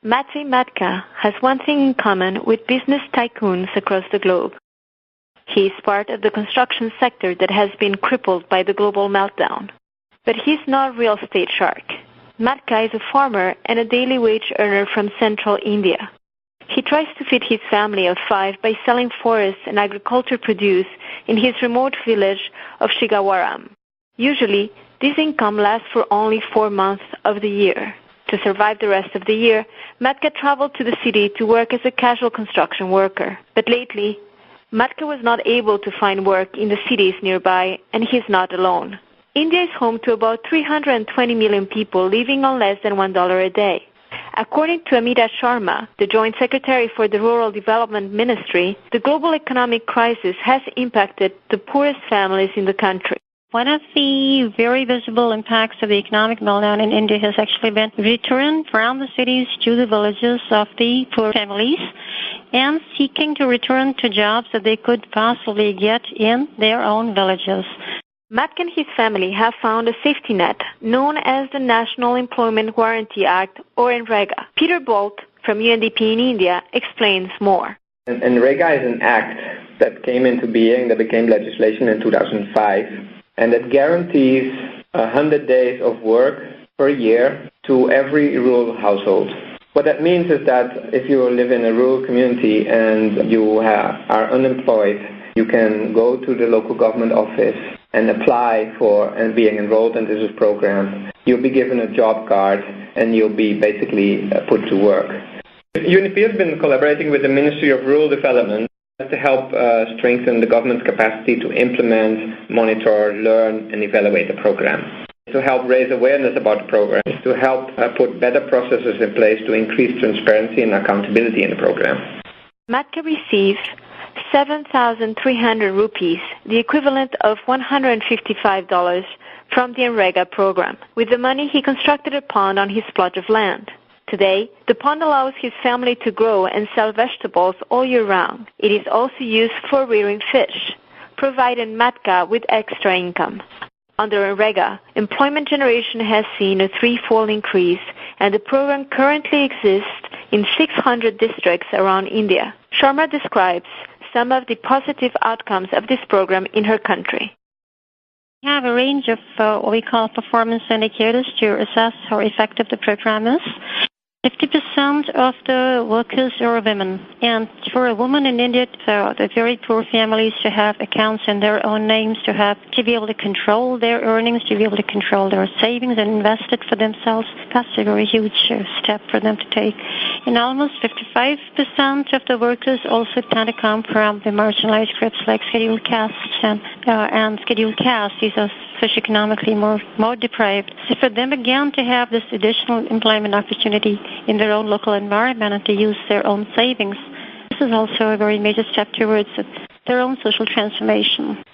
Matvey Matka has one thing in common with business tycoons across the globe. He is part of the construction sector that has been crippled by the global meltdown. But he's not a real estate shark. Matka is a farmer and a daily wage earner from central India. He tries to feed his family of 5 by selling forests and agriculture produce in his remote village of Shigawaram. Usually, this income lasts for only 4 months of the year. To survive the rest of the year, Matka traveled to the city to work as a casual construction worker. But lately, Matka was not able to find work in the cities nearby, and he is not alone. India is home to about 320 million people living on less than $1 a day. According to Amita Sharma, the Joint Secretary for the Rural Development Ministry, the global economic crisis has impacted the poorest families in the country. One of the very visible impacts of the economic meltdown in India has actually been return from the cities to the villages of the poor families and seeking to return to jobs that they could possibly get in their own villages. Matka and his family have found a safety net known as the National Employment Guarantee Act, or NREGA. Peter Bolt from UNDP in India explains more. NREGA is an act that came into being, that became legislation in 2005, and that guarantees 100 days of work per year to every rural household. What that means is that if you live in a rural community and you are unemployed, you can go to the local government office and apply for and being enrolled in this program. You'll be given a job card and you'll be basically put to work. UNDP has been collaborating with the Ministry of Rural Development to help strengthen the government's capacity to implement, monitor, learn, and evaluate the program. To help raise awareness about the program, to help put better processes in place to increase transparency and accountability in the program. Matka receives 7,300 rupees, the equivalent of $155, from the NREGA program. With the money, he constructed a pond on his plot of land. Today, the pond allows his family to grow and sell vegetables all year round. It is also used for rearing fish, providing Matka with extra income. Under NREGA, employment generation has seen a 3-fold increase, and the program currently exists in 600 districts around India. Sharma describes some of the positive outcomes of this program in her country. We have a range of what we call performance indicators to assess how effective the program is. 50% of the workers are women, and for a woman in India, the very poor families to have accounts in their own names, to be able to control their earnings, to be able to control their savings and invest it for themselves, that's a very huge step for them to take. And almost 55% of the workers also tend to come from the marginalized groups like scheduled castes and scheduled castes. These are socioeconomically more deprived. So for them, again, to have this additional employment opportunity in their own local environment and to use their own savings, this is also a very major step towards their own social transformation.